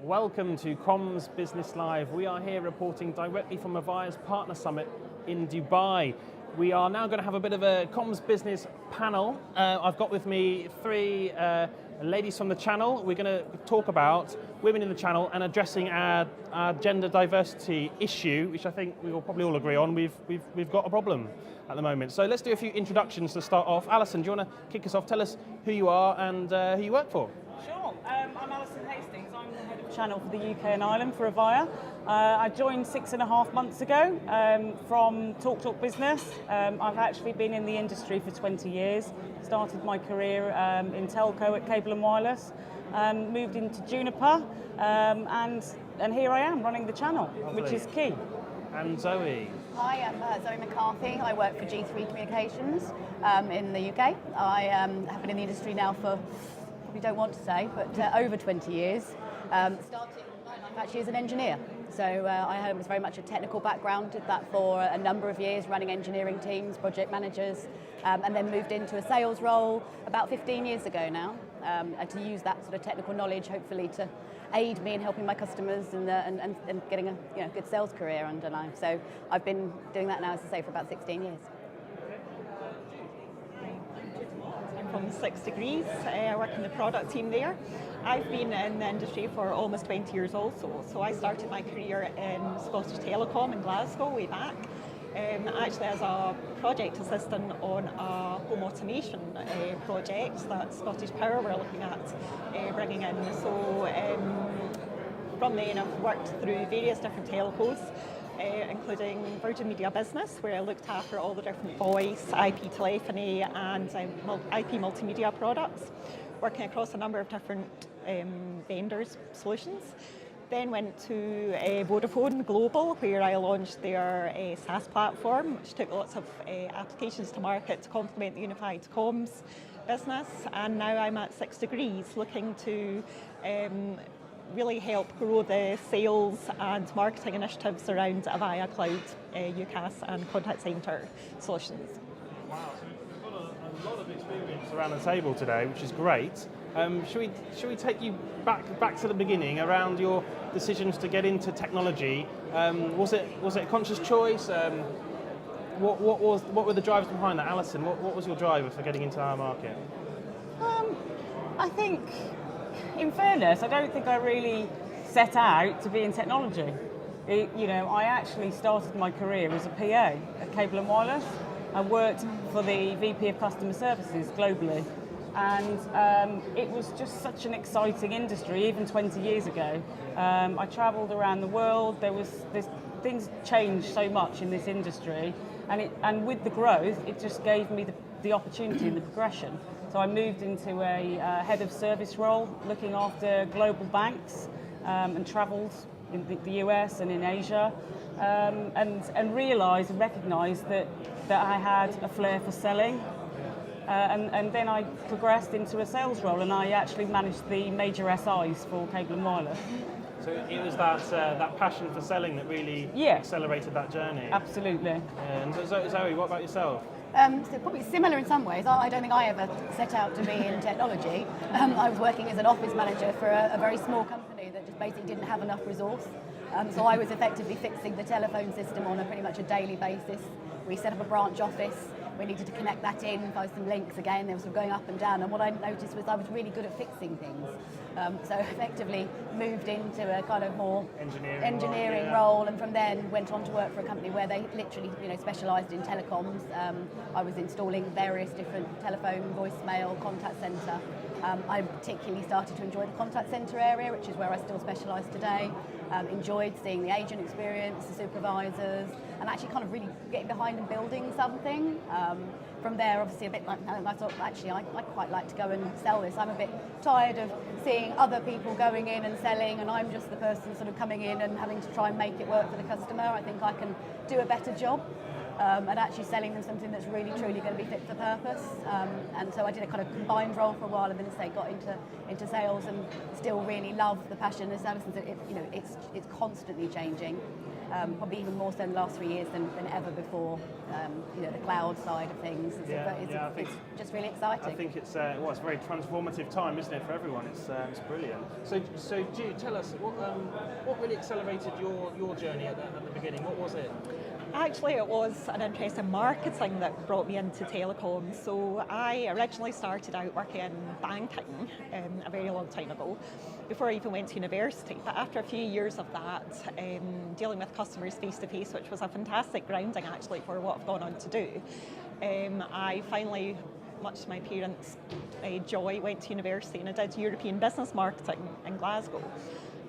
Welcome to Comms Business Live. We are here reporting directly from Avaya's Partner Summit in Dubai. We are now going to have a bit of a comms business panel. I've got with me three ladies from the channel. We're going to talk about women in the channel and addressing our gender diversity issue, which I think we will probably all agree on. We've got a problem at the moment. So let's do a few introductions to start off. Alison, do you want to kick us off? Tell us who you are and who you work for. Sure. I'm Alison Hastings. I'm the head of channel for the UK and Ireland for Avaya. I joined 6.5 months ago from Talk Business. I've actually been in the industry for 20 years. Started my career in telco at Cable and Wireless. Moved into Juniper, and here I am running the channel, Lovely. Which is key. And Zoe. Hi, I'm Zoe McCarthy. I work for G3 Communications in the UK. I have been in the industry now for, probably don't want to say, but over 20 years. Started my life actually as an engineer. So I was very much a technical background, did that for a number of years, running engineering teams, project managers, and then moved into a sales role about 15 years ago now, to use that sort of technical knowledge, hopefully to aid me in helping my customers and getting a good sales career underline. So I've been doing that now, as I say, for about 16 years. I'm from 6 Degrees. I work in the product team there. I've been in the industry for almost 20 years also. So I started my career in Scottish Telecom in Glasgow way back, actually as a project assistant on a home automation project that Scottish Power were looking at bringing in. So from then I've worked through various different telcos, including Virgin Media Business, where I looked after all the different voice, IP telephony and IP multimedia products, working across a number of different vendors' solutions. Then went to Vodafone Global, where I launched their SaaS platform, which took lots of applications to market to complement the unified comms business. And now I'm at 6 Degrees, looking to really help grow the sales and marketing initiatives around Avaya Cloud, UCaaS and contact centre solutions. Wow, so we've got a lot of experience around the table today, which is great. Should we take you back to the beginning around your decisions to get into technology? Was it a conscious choice? What were the drivers behind that, Alison? What was your driver for getting into our market? I think, in fairness, I don't think I really set out to be in technology. I actually started my career as a PA at Cable and Wireless. I worked for the VP of Customer Services globally. And it was just such an exciting industry, even 20 years ago. I travelled around the world. Things changed so much in this industry, and with the growth, it just gave me the opportunity and the progression. So I moved into a head of service role, looking after global banks, and travelled in the US and in Asia, and realised and recognised that I had a flair for selling. And then I progressed into a sales role, and I actually managed the major SIs for Cable and Wireless. So it was that passion for selling that really accelerated that journey. Absolutely. And Zoe, what about yourself? So probably similar in some ways. I don't think I ever set out to be in technology. I was working as an office manager for a very small company that just basically didn't have enough resource. So I was effectively fixing the telephone system on a pretty much a daily basis. We set up a branch office. We needed to connect that in, post some links again, they were sort of going up and down, and what I noticed was I was really good at fixing things. So effectively moved into a kind of more engineering role, and from then went on to work for a company where they literally specialised in telecoms. I was installing various different telephone, voicemail, contact centre. I particularly started to enjoy the contact centre area, which is where I still specialise today. Enjoyed seeing the agent experience, the supervisors, and actually kind of really getting behind and building something. From there, obviously, a bit like I thought, actually, I quite like to go and sell this. I'm a bit tired of seeing other people going in and selling, and I'm just the person sort of coming in and having to try and make it work for the customer. I think I can do a better job. and actually selling them something that's really truly going to be fit for purpose. And so I did a kind of combined role for a while, and then got into sales, and still really love the passion. As Alison said, it's constantly changing. Probably even more so in the last 3 years than ever before. The cloud side of things. It's just really exciting. I think it's a very transformative time, isn't it, for everyone? It's brilliant. So Jude, tell us what really accelerated your journey at the beginning. What was it? Actually, it was an interest in marketing that brought me into telecom. So I originally started out working in banking a very long time ago, before I even went to university. But after a few years of that, dealing with customers face to face, which was a fantastic grounding actually for what I've gone on to do, I finally, much to my parents' joy, went to university and I did European business marketing in Glasgow.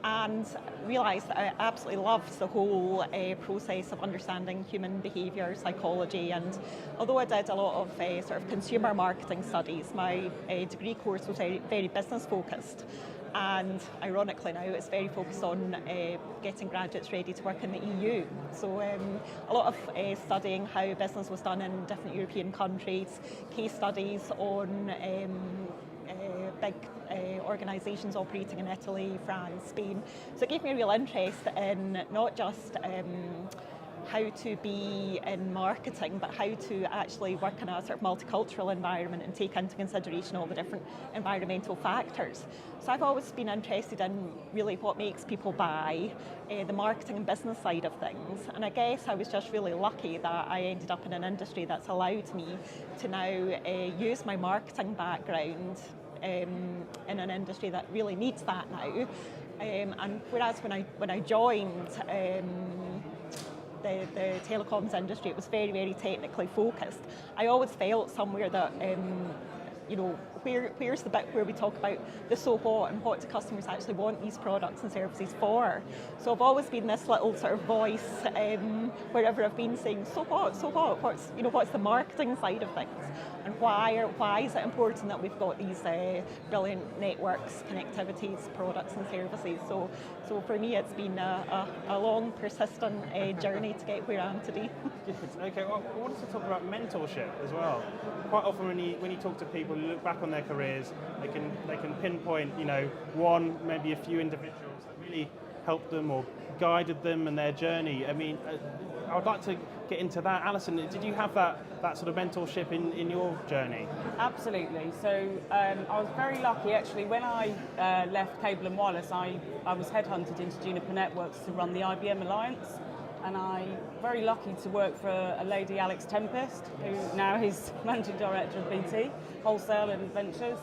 And realised that I absolutely loved the whole process of understanding human behaviour, psychology, and although I did a lot of sort of consumer marketing studies, my degree course was very, very business focused. And ironically now it's very focused on getting graduates ready to work in the EU. So a lot of studying how business was done in different European countries, case studies on big organisations operating in Italy, France, Spain. So it gave me a real interest in not just how to be in marketing, but how to actually work in a sort of multicultural environment and take into consideration all the different environmental factors. So I've always been interested in really what makes people buy, the marketing and business side of things. And I guess I was just really lucky that I ended up in an industry that's allowed me to now use my marketing background in an industry that really needs that now. And whereas when I joined the telecoms industry, it was very, very technically focused. I always felt somewhere that where's the bit where we talk about the so what and what do customers actually want these products and services for. So I've always been this little sort of voice wherever I've been saying, so what, what's the marketing side of things, and why is it important that we've got these brilliant networks, connectivities, products and services. So for me it's been a long, persistent journey to get where I am today. Okay, well, I wanted to talk about mentorship as well. Quite often when you talk to people who look back on their careers, they can pinpoint, one, maybe a few individuals that really helped them or guided them in their journey. I mean, I would like to get into that. Alison, did you have that sort of mentorship in your journey? Absolutely. So I was very lucky actually. When I left Cable and Wireless, I was headhunted into Juniper Networks to run the IBM Alliance. And I'm very lucky to work for a lady, Alex Tempest, who now is Managing Director of BT, Wholesale and Ventures.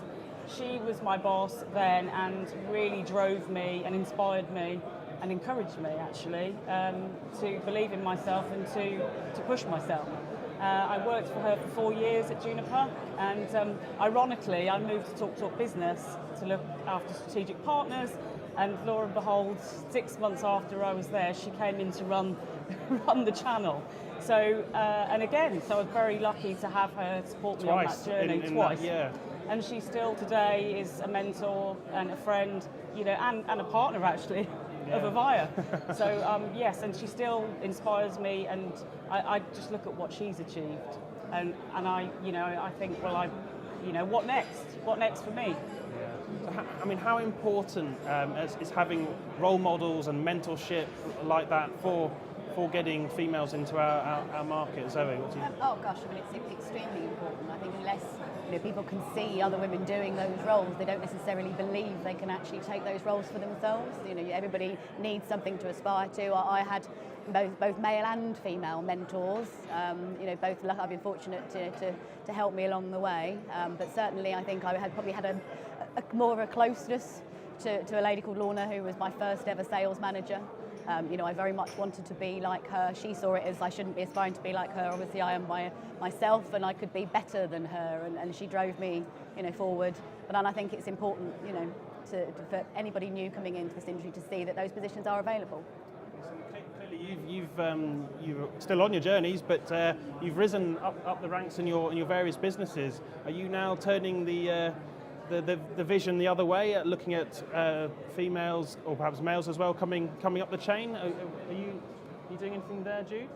She was my boss then and really drove me and inspired me and encouraged me actually to believe in myself and to push myself. I worked for her for 4 years at Juniper, and ironically I moved to Talk Business to look after strategic partners. And lo and behold, 6 months after I was there, she came in to run the channel. So, and again, so I was very lucky to have her support me on that journey twice. And she still today is a mentor and a friend, and a partner actually of Avaya. So yes, and she still inspires me, and I just look at what she's achieved, and I think, well, what next? What next for me? So, how important is having role models and mentorship like that for getting females into our market? Zoe, what do you think? Oh gosh, it's extremely important. I think unless people can see other women doing those roles, they don't necessarily believe they can actually take those roles for themselves. Everybody needs something to aspire to. I had both male and female mentors. Both I've been fortunate to help me along the way. But certainly, I think I had probably had a more of a closeness to a lady called Lorna, who was my first ever sales manager. I very much wanted to be like her. She saw it as I shouldn't be aspiring to be like her. Obviously, I am myself, and I could be better than her. And she drove me, forward. But then I think it's important, for anybody new coming into this industry to see that those positions are available. Clearly, you're still on your journeys, but you've risen up the ranks in your various businesses. Are you now turning the vision the other way, looking at females or perhaps males as well coming up the chain? Are you doing anything there, Jude?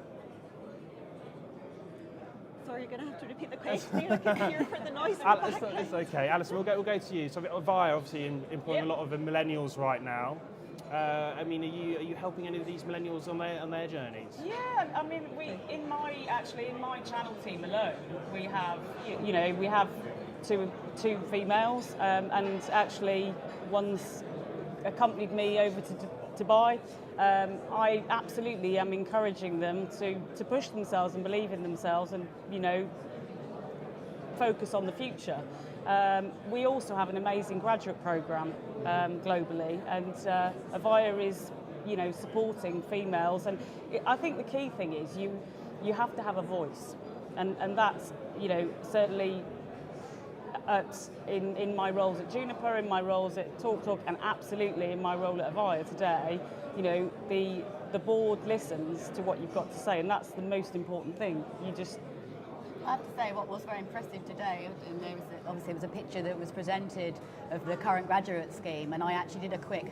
So are you going to have to repeat the question here? I can hear for the noise in the background. It's okay, Alison. We'll go to you. So Avaya obviously employing a lot of the millennials right now. I mean, are you helping any of these millennials on their journeys? Yeah, I mean, in my channel team alone, we have we have two females, and actually one's accompanied me over to Dubai. I absolutely am encouraging them to push themselves and believe in themselves, and focus on the future. We also have an amazing graduate program globally, and Avaya is supporting females, and I think the key thing is you have to have a voice, and that's certainly in my roles at Juniper, in my roles at TalkTalk, and absolutely in my role at Avaya today. The board listens to what you've got to say, and that's the most important thing. I have to say, what was very impressive today, and obviously there was a picture that was presented of the current graduate scheme, and I actually did a quick,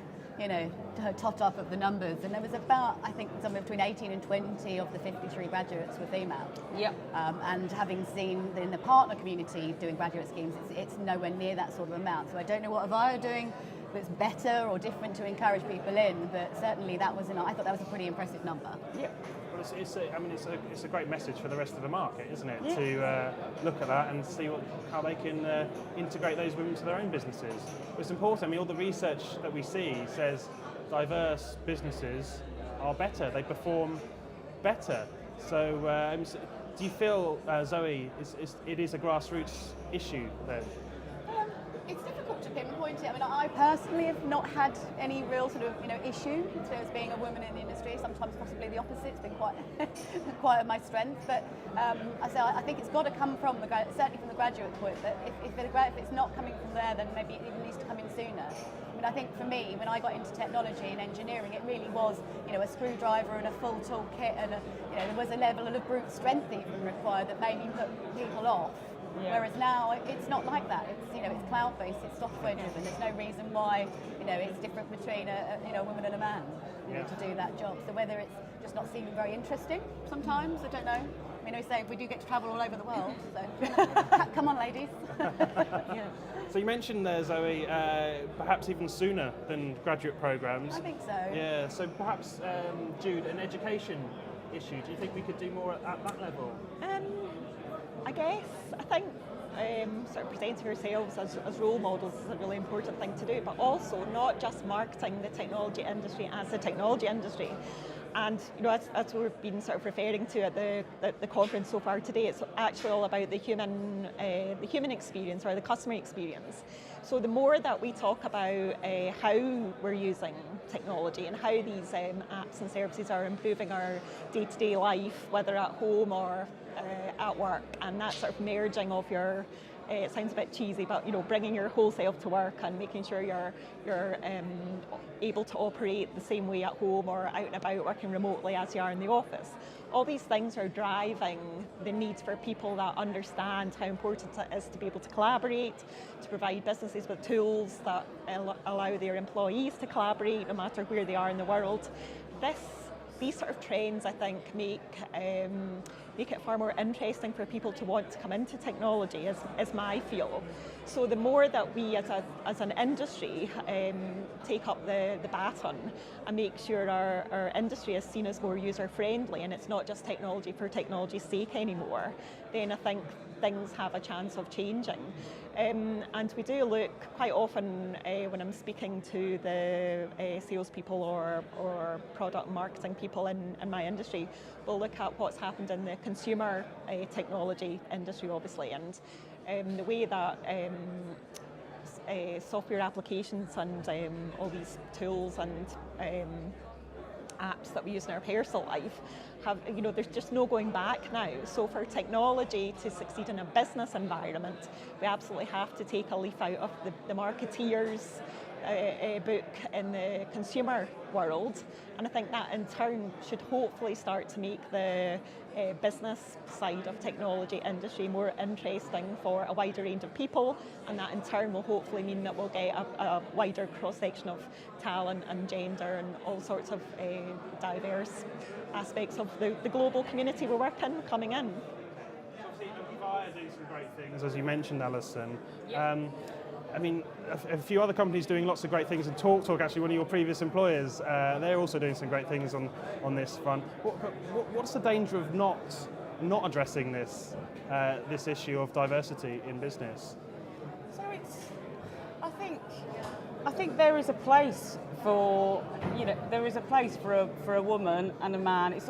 tot up of the numbers, and there was about, I think, somewhere between 18 and 20 of the 53 graduates were female. Yep. And having seen in the partner community doing graduate schemes, it's nowhere near that sort of amount. So I don't know what Avaya are doing that's better or different to encourage people in, but certainly I thought that was a pretty impressive number. Yep. Well, it's a great message for the rest of the market, isn't it? Yeah. To look at that and see how they can integrate those women to their own businesses. It's important. I mean, all the research that we see says diverse businesses are better. They perform better. So, do you feel, Zoe, it is a grassroots issue then? It's difficult to pinpoint it. I mean, I personally have not had any real sort of issue as being a woman in the industry. Sometimes possibly the opposite. It's been quite my strength. But I think it's got to come from certainly from the graduate point. But if it's not coming from there, then maybe it even needs to come in sooner. I mean, I think for me, when I got into technology and engineering, it really was a screwdriver and a full toolkit, and there was a level of brute strength even required that maybe put people off. Yeah. Whereas now it's not like that. It's cloud-based, it's software-driven. There's no reason why it's different between a woman and a man to do that job. So whether it's just not seeming very interesting sometimes, I don't know. I mean, we say we do get to travel all over the world, so come on, ladies. Yeah. So you mentioned there, Zoe, perhaps even sooner than graduate programs. I think so. Yeah. So perhaps, Jude, an education issue. Do you think we could do more at that level? I think sort of presenting yourselves as role models is a really important thing to do, but also not just marketing the technology industry as a technology industry. And as we've been sort of referring to at the conference so far today, it's actually all about the human experience or the customer experience. So the more that we talk about how we're using technology and how these apps and services are improving our day-to-day life, whether at home or at work, and that sort of merging of your it sounds a bit cheesy, but bringing your whole self to work and making sure you're able to operate the same way at home or out and about working remotely as you are in the office. All these things are driving the need for people that understand how important it is to be able to collaborate, to provide businesses with tools that allow their employees to collaborate no matter where they are in the world. These sort of trends, I think, make it far more interesting for people to want to come into technology, is my feel. So the more that we as an industry take up the baton and make sure our industry is seen as more user-friendly and it's not just technology for technology's sake anymore, then I think things have a chance of changing. And we do look quite often when I'm speaking to the salespeople or product marketing people in my industry, we'll look at what's happened in the consumer technology industry, obviously, and the way that software applications and all these tools and apps that we use in our personal life have, there's just no going back now. So for technology to succeed in a business environment, we absolutely have to take a leaf out of the marketeers' book in the consumer world, and I think that in turn should hopefully start to make the business side of technology industry more interesting for a wider range of people, and that in turn will hopefully mean that we'll get a wider cross-section of talent and gender and all sorts of diverse aspects of the global community we're working coming in. doing some great things, as you mentioned, Alison. Yeah. I mean, a few other companies doing lots of great things, and TalkTalk, actually, one of your previous employers, they're also doing some great things on this front. What's the danger of not addressing this issue of diversity in business? So I think there is a place for for a woman and a man. It's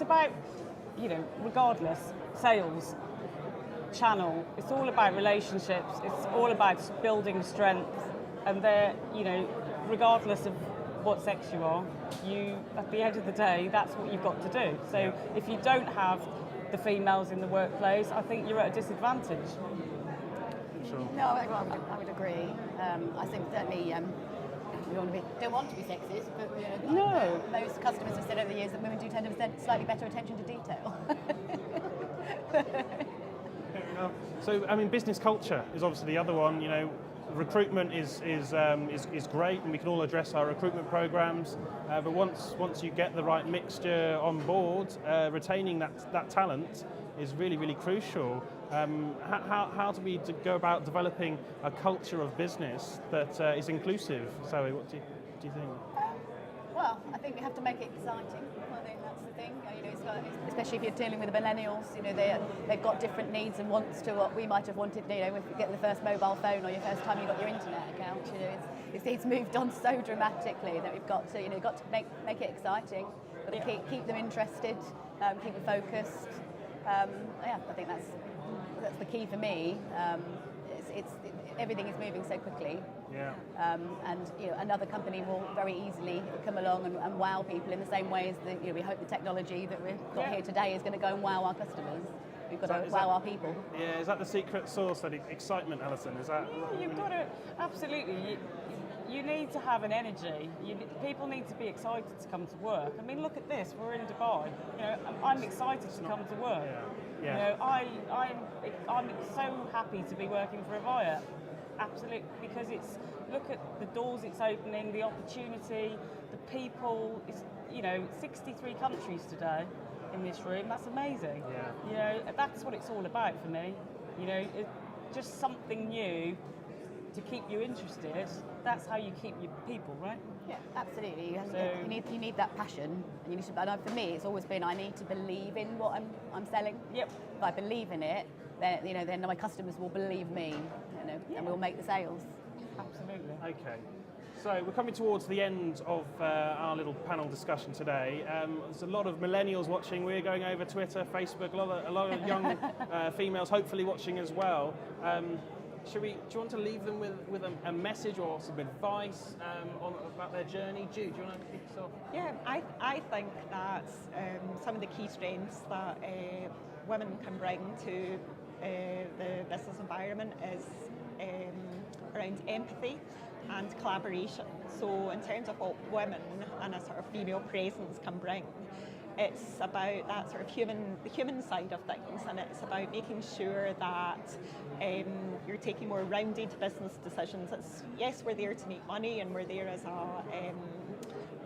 about, regardless, sales, channel. It's all about relationships. It's all about building strength, and regardless of what sex you are, at the end of the day, that's what you've got to do. So if you don't have the females in the workplace, I think you're at a disadvantage. Sure. No, I would agree. I think certainly we don't want to be sexist, but No. most customers have said over the years that women do tend to have slightly better attention to detail. So, I mean, business culture is obviously the other one. Recruitment is great, and we can all address our recruitment programs. But once you get the right mixture on board, retaining that talent is really, really crucial. How do we go about developing a culture of business that is inclusive? Zoe, what do you think? Well, I think we have to make it exciting. I think that's the thing. Especially if you're dealing with the millennials, they've got different needs and wants to what we might have wanted. When you get the first mobile phone or your first time you got your internet account, it's moved on so dramatically that we've got to make it exciting. But keep them interested, keep them focused. I think that's the key for me. Everything is moving so quickly. Yeah. And another company will very easily come along and wow people in the same way as we hope the technology that we've got here today is going to go and wow our customers. We've got to wow our people. Yeah, is that the secret sauce, that excitement, Alison? Is that? Yeah, you've got to, absolutely. You need to have an energy. People need to be excited to come to work. I mean, look at this. We're in Dubai. I'm excited to come to work. Yeah. I'm so happy to be working for Avaya. Absolutely, because look at the doors it's opening, the opportunity, the people. It's 63 countries today in this room. That's amazing. Yeah. That's what it's all about for me. Just something new to keep you interested. That's how you keep your people, right? Yeah, absolutely. You need that passion. And for me, it's always been I need to believe in what I'm selling. Yep. If I believe in it, then my customers will believe me. And we'll make the sales. Absolutely. Okay. So we're coming towards the end of our little panel discussion today. There's a lot of millennials watching. We're going over Twitter, Facebook. A lot of young females hopefully watching as well. Do you want to leave them with a message or some advice about their journey? Jude, do you want to kick us off? Yeah, I think that some of the key strengths that women can bring to the business environment is around empathy and collaboration. So in terms of what women and a sort of female presence can bring, it's about that sort of the human side of things, and it's about making sure that you're taking more rounded business decisions. Yes, we're there to make money and we're there as a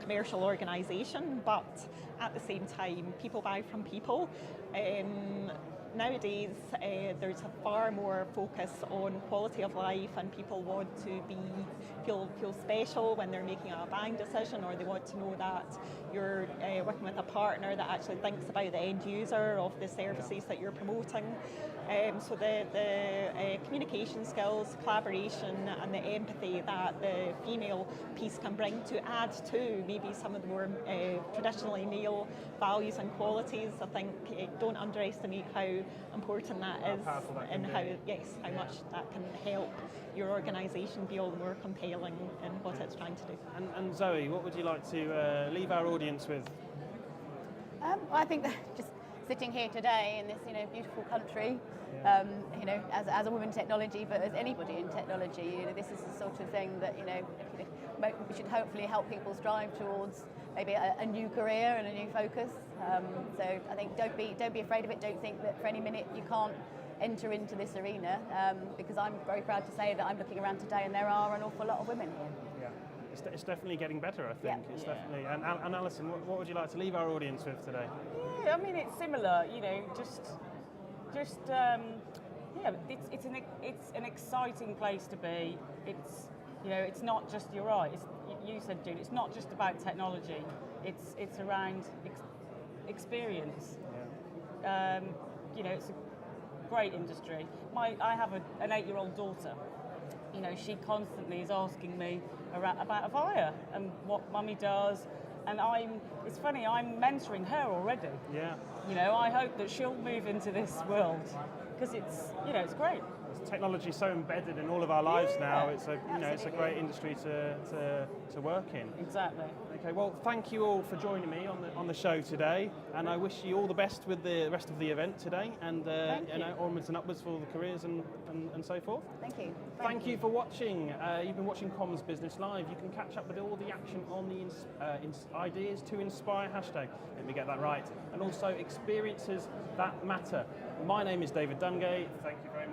commercial organisation, but at the same time, people buy from people. Nowadays, there's a far more focus on quality of life, and people want to feel special when they're making a buying decision, or they want to know that you're working with a partner that actually thinks about the end user of the services that you're promoting. So the communication skills, collaboration, and the empathy that the female piece can bring to add to maybe some of the more traditionally male values and qualities. I think don't underestimate how important that is, and how much that can help your organisation be all the more compelling in what it's trying to do. And Zoe, what would you like to leave our audience with? I think that just sitting here today in this beautiful country, as a woman in technology, but as anybody in technology, this is the sort of thing that we should hopefully help people strive towards maybe a new career and a new focus. So I think don't be afraid of it. Don't think that for any minute you can't enter into this arena, because I'm very proud to say that I'm looking around today and there are an awful lot of women here. Yeah, it's definitely getting better, I think. Yeah. It's definitely. And Alison, what would you like to leave our audience with today? Yeah, I mean, it's similar, just just it's an exciting place to be. It's it's not just, you're right. You said, Jude, it's not just about technology. It's around experience. Yeah. It's a great industry. I have an 8-year-old daughter. She constantly is asking me about Avaya and what Mummy does, and it's funny, I'm mentoring her already. Yeah. I hope that she'll move into this world because it's great. Technology is so embedded in all of our lives now. It's a it's a Absolutely. great industry to work in. Exactly. Okay, well, thank you all for joining me on the show today, and I wish you all the best with the rest of the event today, and Thank you. onwards and upwards for all the careers and so forth. Thank you. Thank you for watching. You've been watching Comms Business Live. You can catch up with all the action on the Ideas to Inspire hashtag. Let me get that right. And also experiences that matter. My name is David Dungay. Thank you very much.